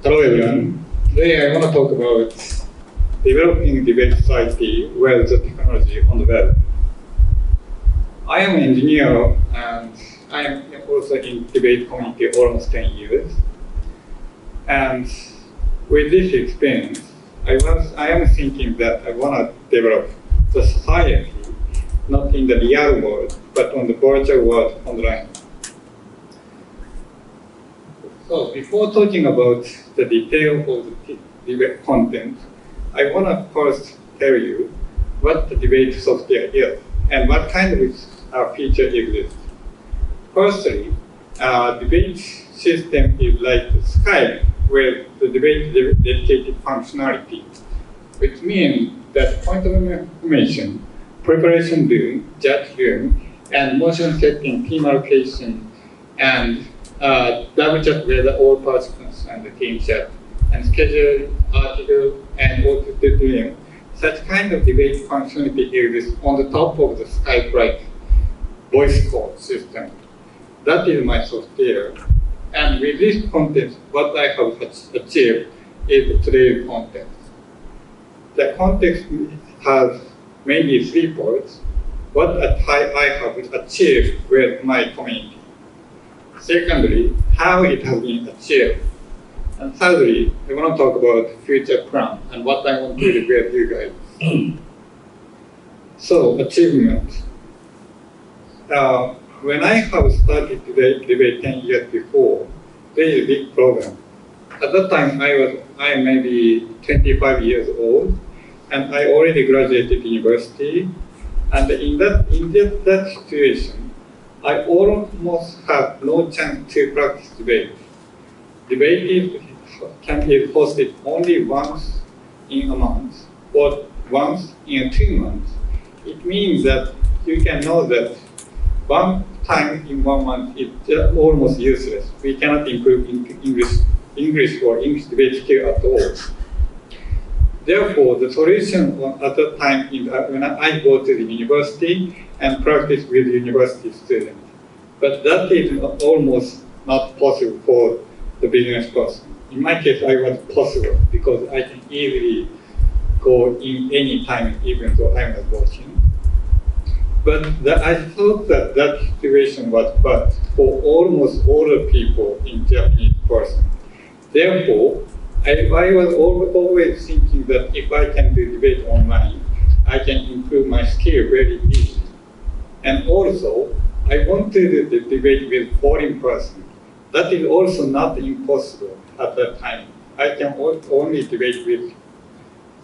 Hello everyone. Today I want to talk about developing debate society with the technology on the web. I am an engineer and I am also in debate community almost 10 years. And with this experience, I am thinking that I want to develop the society, not in the real world, but on the virtual world online. So before talking about the detail of the debate content, I want to first tell you what the debate software is and what kind of feature exists. Firstly, debate system is like Skype, where the debate dedicated functionality, which means that point of information, preparation room, chat room, and motion setting, team allocation, and double chat with all participants and the team chat, and schedule, article, and what to do. Such kind of debate functionality exists on the top of the Skype-like voice call system. That is my software. And with this content, what I have achieved is today's content. The context has mainly 3 parts. What I have achieved with my community. Secondly, how it has been achieved. And thirdly, I want to talk about future plan and what I want to do with you guys. So, achievement. When I have started debate 10 years before, there is a big problem. At that time, I am maybe 25 years old, and I already graduated university. And in that situation, I almost have no chance to practice debate. Debate can be hosted only once in a month or once in 2 months. It means that you can know that one time in 1 month is almost useless. We cannot improve English or English debate skill at all. Therefore, the solution at that time when I go to the university and practice with university students. But that is almost not possible for the business person. In my case, I was possible because I can easily go in any time, even though I was watching. But I thought that situation was bad for almost all the people in Japanese person. Therefore, I was always thinking that if I can do debate online, I can improve my skill very easily. And also, I want to do the debate with foreign person. That is also not impossible at that time. I can only debate with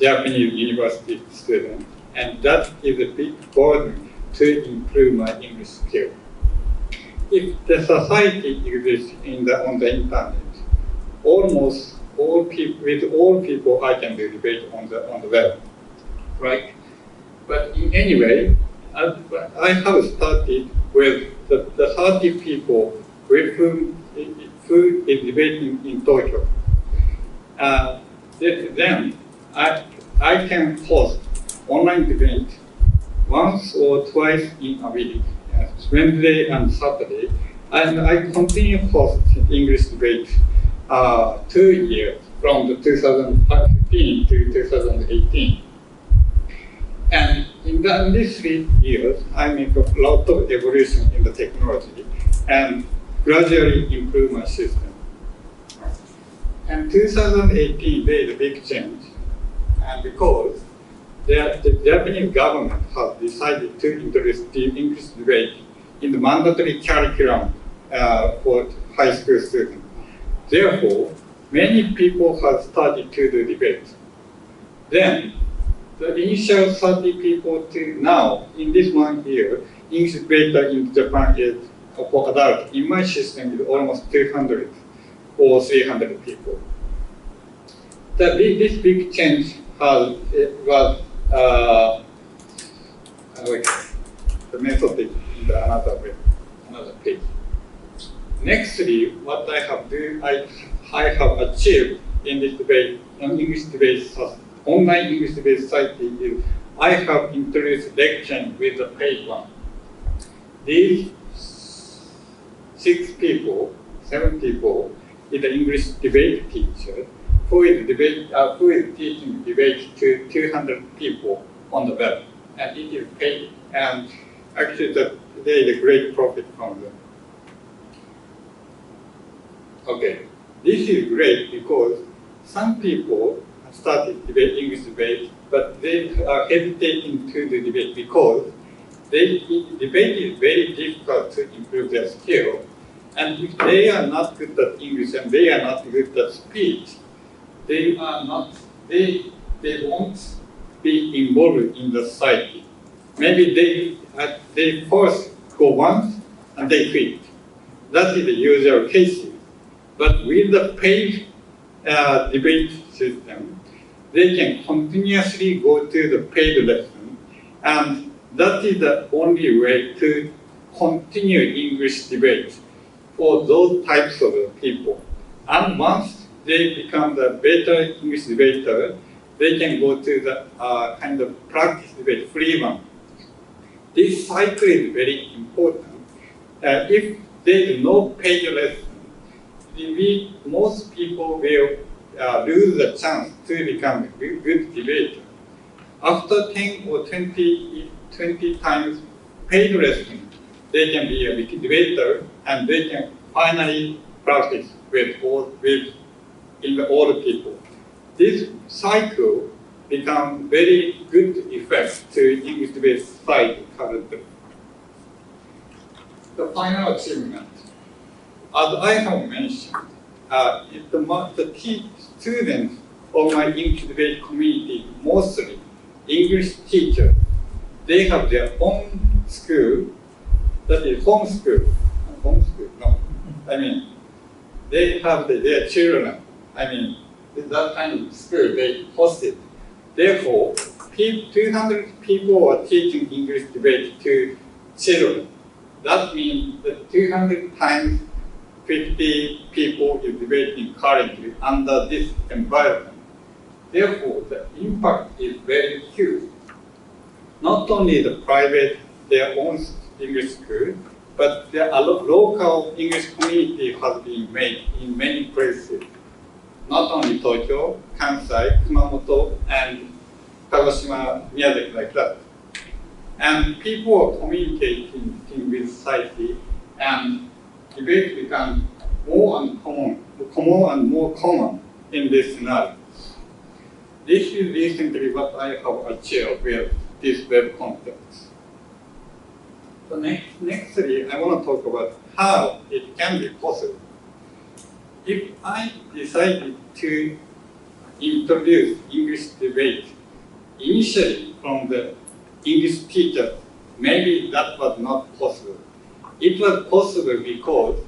Japanese university students, and that is a big burden to improve my English skill. If the society exists on the internet, almost all people I can do debate on the web, right? But in any way, I have started with the 30 people with whom is debating in Tokyo. Then I can host online debate once or twice in a week, Wednesday and Saturday, and I continue host English debate 2 years from the 2015 to 2018. And in these 3 years, I make a lot of evolution in the technology and gradually improve my system. And 2018, there is a big change, and because the Japanese government has decided to introduce the English debate in the mandatory curriculum for high school students. Therefore, many people have started to do debate. Then, the initial 30 people to now, in this 1 year, English debate in Japan is for adults. In my system, is almost 200 or 300 people. This big change was the method in another page. Nextly, what I have achieved in this debate, online English debate society is I have introduced lecturing with the paid one. These 7 people is the English debate teacher, who is teaching debate to 200 people on the web, and it is paid. And actually, there is a great profit from them. Okay, this is great because some people started English debate, but they are hesitating to the debate because debate is very difficult to improve their skill. And if they are not good at English and they are not good at speech, they won't be involved in the society. Maybe they first go once and they quit. That is the usual case. But with the paid debate system, they can continuously go to the paid lesson, and that is the only way to continue English debate for those types of people. And once they become the better English debater, they can go to the kind of practice debate, free one. This cycle is very important. If there is no paid lesson, most people will lose the chance to become a good debater. After 10 or 20 times paid lesson, they can be a good debater and they can finally practice with all people. This cycle becomes very good effect to English debate society currently. The final achievement. As I have mentioned, the key students of my English debate community, mostly English teachers, they have their own school, that is home school. Home school, no. I mean, they have their children. I mean, that kind of school they hosted. Therefore, 200 people are teaching English debate to children. That means that 200 times 50 people is debating currently under this environment. Therefore, the impact is very huge. Not only the private, their own English school, but the local English community has been made in many places. Not only Tokyo, Kansai, Kumamoto, and Kagoshima, Miyazaki, like that. And people are communicating with society, and debate becomes more and more common in this scenario. This is recently what I have achieved with this web content. So nextly, I want to talk about how it can be possible. If I decided to introduce English debate initially from the English teacher, maybe that was not possible. It was possible because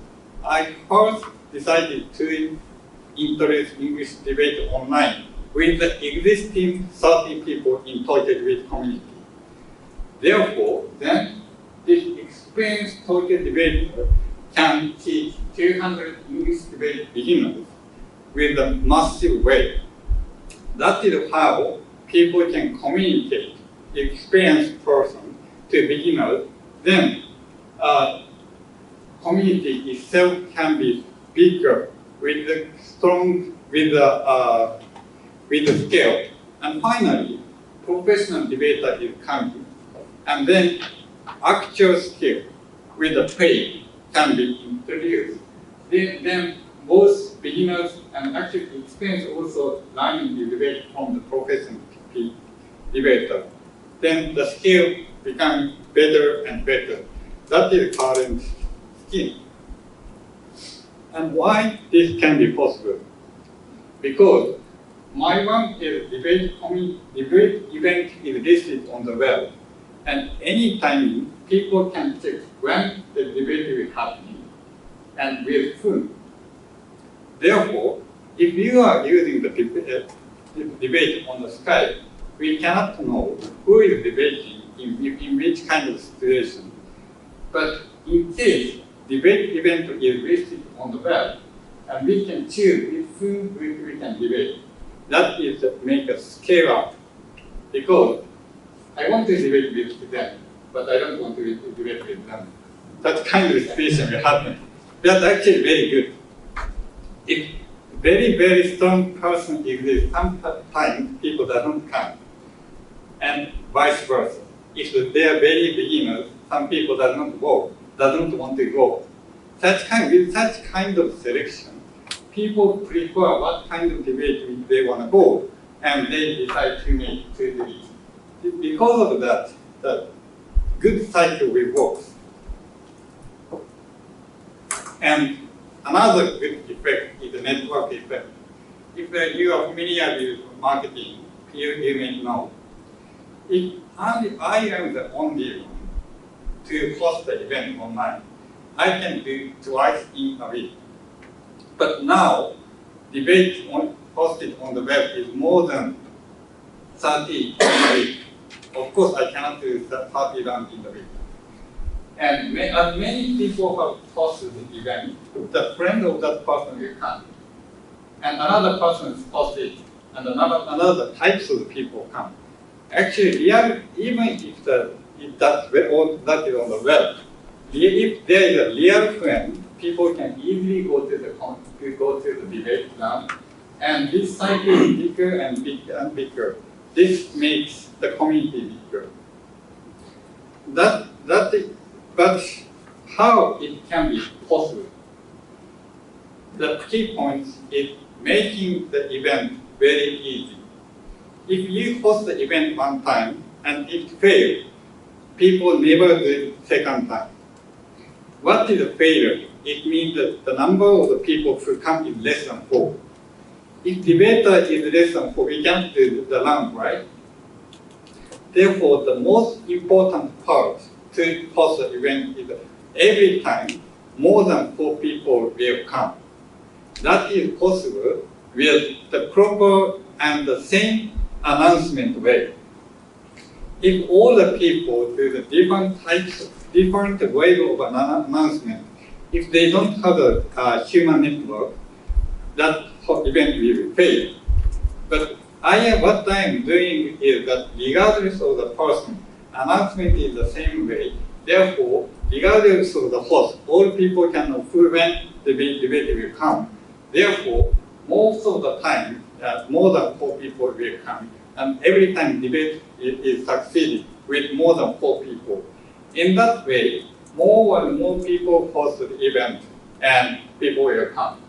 I first decided to introduce English debate online with the existing 30 people in Tokyo debate community. Therefore, then this experienced Tokyo debater can teach 200 English debate beginners with a massive way. That is how people can communicate the experienced person to beginners. Then community itself can be bigger with the scale. And finally, professional debater is coming. And then actual skill with the pay can be introduced. Then both beginners and actually experienced also learning the debate from the professional debater. Then the skill becomes better and better. That is current scheme. And why this can be possible? Because my one is debate event is listed on the web, and any time people can check when the debate will happen and with whom. Therefore, if you are using the debate on the Skype, we cannot know who is debating in which kind of situation. But in case debate event is listed on the web, and we can choose with whom we can debate. That is to make us scale up. Because I want to debate with them, but I don't want to debate with them. That kind of situation will happen. That's actually very good. If very, very strong person exists, sometimes people doesn't come. And vice versa. If they are very beginners, some people doesn't want to go. With such kind of selection, people prefer what kind of debate they want to go, and they decide to make to debate. Because of that, the good cycle will work. And another good effect is the network effect. If you are familiar with marketing, you may know. If I am the only one to host the event online, I can do twice in a week. But now, debate hosted on the web is more than 30 in a week. Of course, I cannot do 30 rounds in the week. And as many people have hosted the event, the friend of that person will come. And another person is hosted, and another types of people come. Actually, even if that is on the web, if there is a real friend, people can easily go to the debate round, and this cycle is bigger and bigger and bigger. This makes the community bigger. But how it can be possible? The key point is making the event very easy. If you host the event one time and it fails, people never do it second time. What is a failure? It means that the number of the people who come is less than 4. If debater is less than 4, we can't do the round, right? Therefore, the most important part to host the event is every time more than 4 people will come. That is possible with the proper and the same announcement way. If all the people do the different way of an announcement, if they don't have a human network, that event will fail. But what I am doing is that regardless of the person, announcement is the same way. Therefore, regardless of the host, all people can know when the debate will come. Therefore, most of the time, more than 4 people will come. And every time debate is succeeded with more than 4 people. In that way, more and more people host the event and people will come.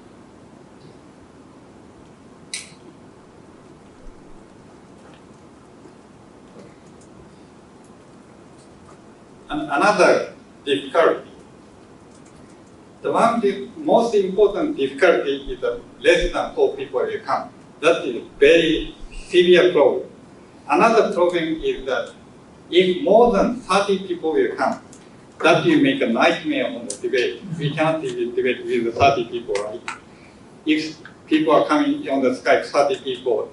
And another difficulty. The most important difficulty is that less than 4 people will come. That is a very severe problem. Another problem is that if more than 30 people will come, that will make a nightmare on the debate. We cannot debate with 30 people, right? If people are coming on the Skype, 30 people,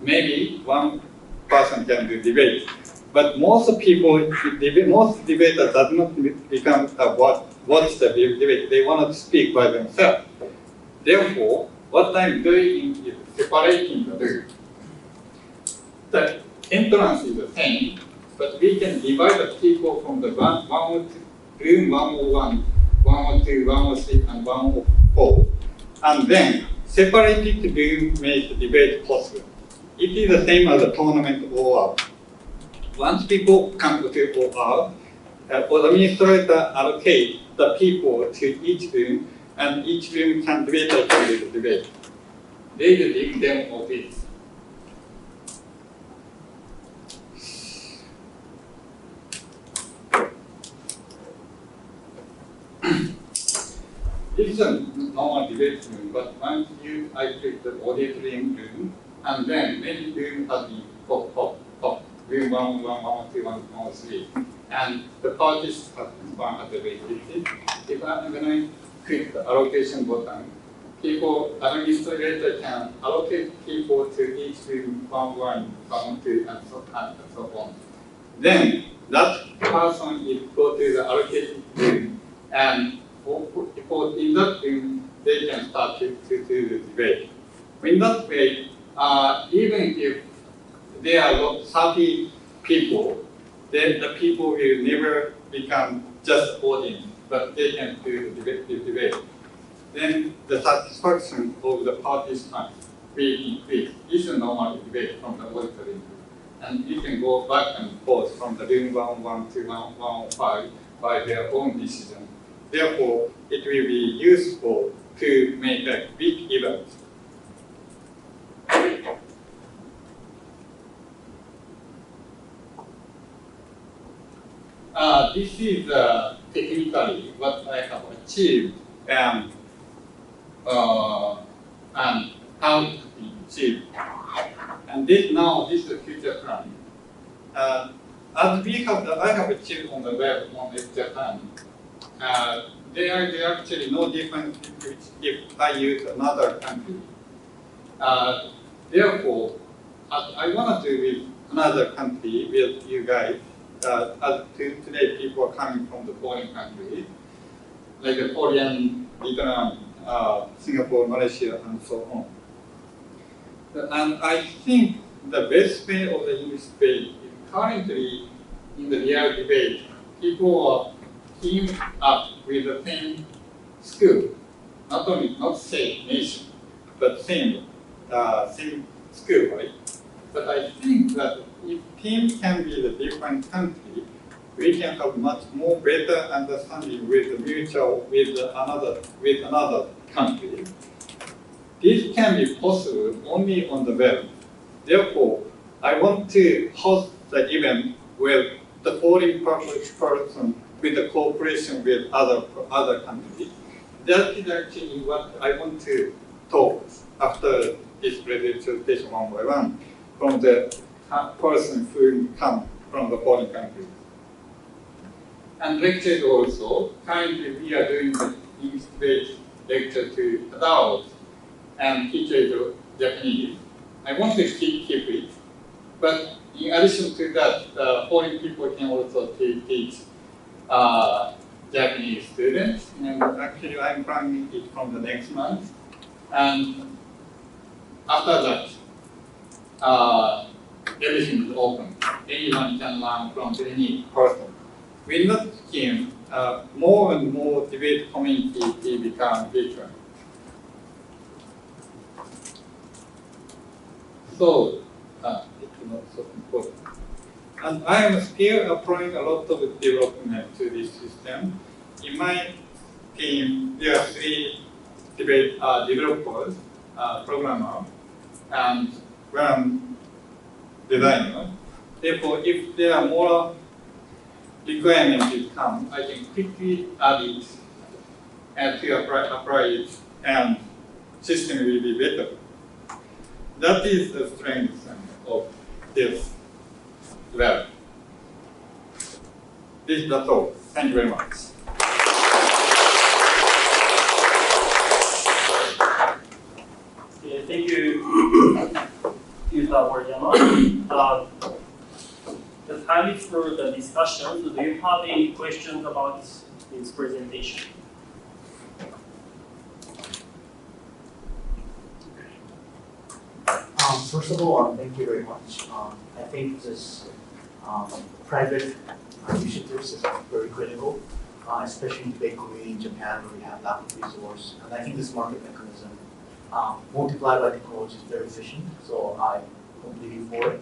maybe one person can do debate. But most debaters does not become watch the debate. They want to speak by themselves. Therefore, what I'm doing is separating the two. The entrance is the same, but we can divide the people from the room 101, 102, 103, and 104, and then separated room make the debate possible. It is the same as a tournament all out. Once people come to all out, the administrator allocate the people to each room, and each room can debate the debate. They will give them office. This is a normal debate room, but once I click the auditorium room, and then maybe room has been top, room 1, 1, 1, 2, 1, 3, and the parties have one at the way listed. If I'm going to click the allocation button, administrator can allocate people to each room 1, 1, 2, and so on. Then that person is go to the allocated room, and in that room, they can start to do the debate. In that way, even if there are 30 people, then the people will never become just audience, but they can do the debate. then the satisfaction of the participants will increase. This is normal debate from the auditory. And you can go back and forth from the room 101 to 105 by their own decision. Therefore, it will be useful to make a big event. This is technically what I have achieved and how it has been achieved. And this is the future plan. As I have achieved on the web on Japan, there are actually no difference if I use another country. Therefore, I want to do with another country with you guys. As today, people are coming from the foreign countries, like the Korean, Vietnam, Singapore, Malaysia, and so on. And I think the best way of the English debate is currently in the real debate, people are teamed up with the same school, not same nation, but same school, right? But I think that if teams can be the different country, we can have much more better understanding with the mutual with another country. This can be possible only on the web. Therefore, I want to host the event with the foreign person with the cooperation with other countries. That is actually what I want to talk after this presentation one by one from the person who come from the foreign country. And lectures also. Currently, we are doing the English-based lecture to adults and teachers Japanese. I want to keep it, but in addition to that, foreign people can also teach Japanese students. And actually, I'm planning it from the next month. And after that, everything is open. Anyone can learn from any person. We're not keen. More and more debate community become different. So, it's not so important. And I am still applying a lot of development to this system. In my team, there are 3 developers, programmer, and 1 designer. Therefore, if there are more requirements to come, I can quickly add it and to apply it, and system will be better. That is the strength of this lab. That's all. Thank you very much. Okay, thank you, Yuta Moriyama. The time is for the discussion. So do you have any questions about this presentation? First of all, thank you very much. I think this private initiatives is very critical, especially in the big community in Japan where we have lack of resource. And I think this market mechanism multiplied by technology is very efficient, so I completely for it.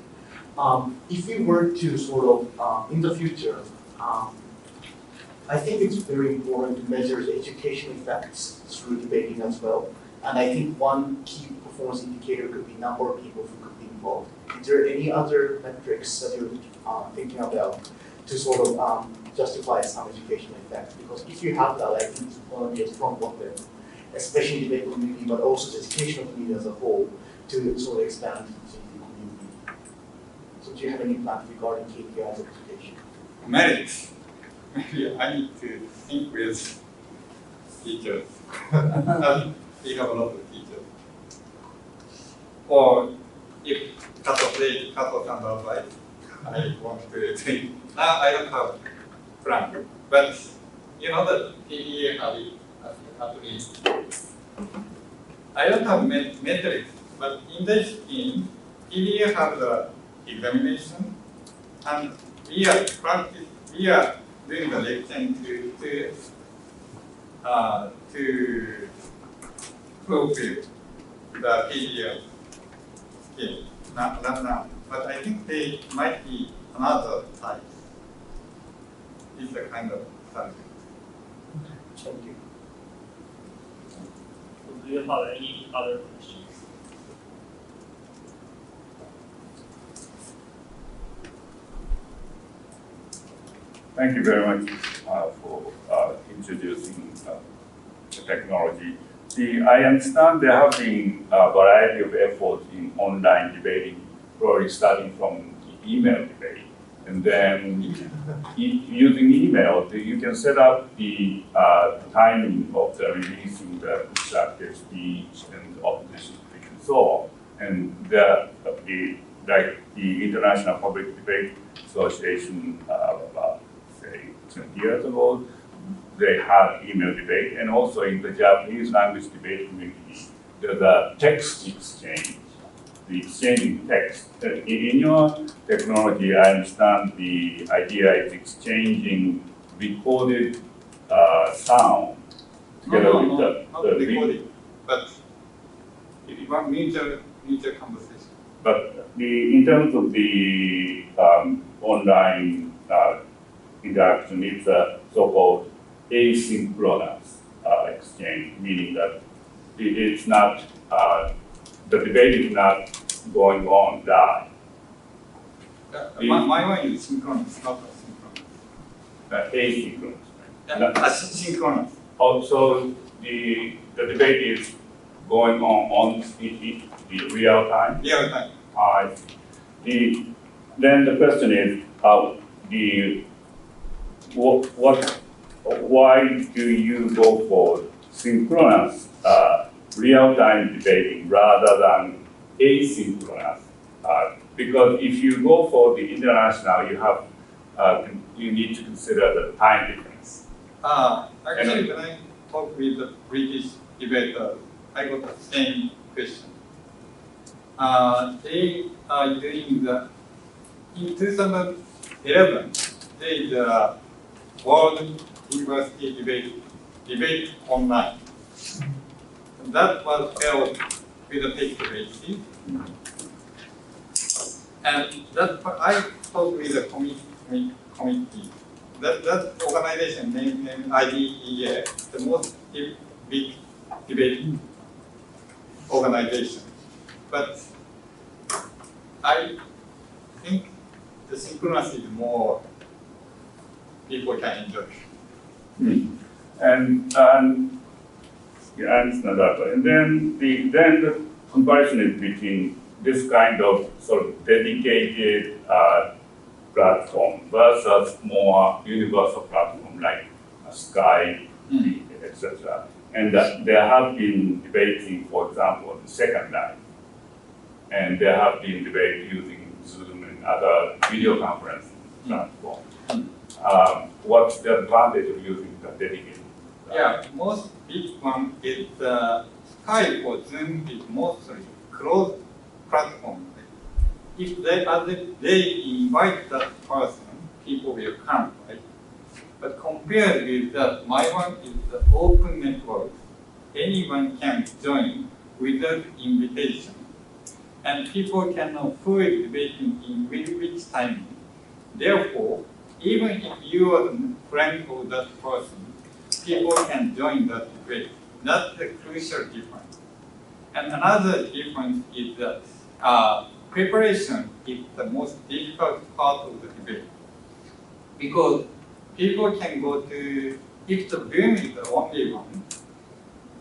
If we were to sort of, in the future, I think it's very important to measure the education effects through debating as well. And I think one key performance indicator could be number of people who could be involved. Is there any other metrics that you're thinking about to sort of justify some educational effect? Because if you have that, I think it's going to be a strong weapon, especially in the debate community, but also the educational community as a whole, to sort of expand the community. So do you have any plans regarding KPIs of education? Merits. Maybe I need to think with teachers. We have a lot of teachers. Or if Kato-san advice, I want to think. I don't have plan. But you know that PDA have it at least. I don't have metrics, but in this scheme, PDA have the examination, and we are doing the lecturing to fulfill the PDL skill, not now. But I think they might be another type. It's a kind of subject. Thank you. So do you have any other questions? Thank you very much for introducing the technology. I understand there have been a variety of efforts in online debating, probably starting from email debate. And then using email, you can set up the timing of the releasing the constructive speech and opposition speech and so on. And like the International Public Debate Association about, say, 20 years ago, they had email debate, and also in the Japanese language debate community, there's a text exchange, the exchanging text. In your technology, I understand the idea is exchanging recorded sound together with not recorded, but mutual conversation. But in terms of the online interaction, it's a so-called asynchronous exchange, meaning that it's not, the debate is not going on live. My one is synchronous, not asynchronous. Asynchronous. Asynchronous. Also, the debate is going on in real time. Real time. I see. Then the question is, why do you go for synchronous real-time debating rather than asynchronous? Because if you go for the international, you need to consider the time difference. Actually, when I talked with the British debater, I got the same question. They are doing in 2011, there is a World University debate online. And that was held with a face-to-face. And that I talked with the committee. That organization named IDEA, the most big debate organization. But I think the synchronous is more people can enjoy. And yeah, I understand that. And then the comparison is between this kind of sort of dedicated platform versus more universal platform like Skype, etc. And there have been debating, for example, the Second Life, and there have been debates using Zoom and other video conferencing platforms. What's the advantage of using the dedicated? Yeah, most big one is Skype or Zoom is mostly closed platform. If they invite that person, people will come, right? But compared with that, my one is the open network. Anyone can join without invitation. And people can know who is debating in which timing. Therefore, even if you are the friend of that person, people can join that debate. That's the crucial difference. And another difference is that preparation is the most difficult part of the debate. Because people can go to, if the room is the only one,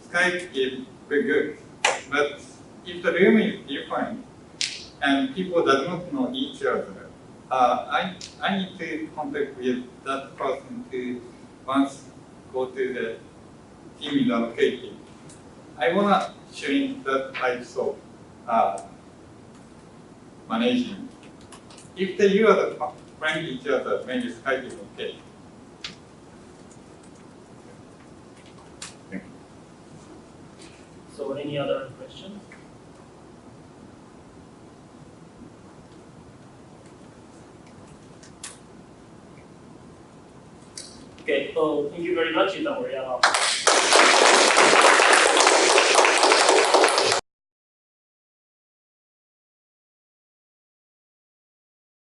Skype is very good. But if the room is different and people do not know each other, I need to contact with that person to once go to the team is allocated. I want to change that types of management. If you are the friend each other, maybe Skype is okay. So any other questions? Okay, so thank you very much, Yuta Moriyama.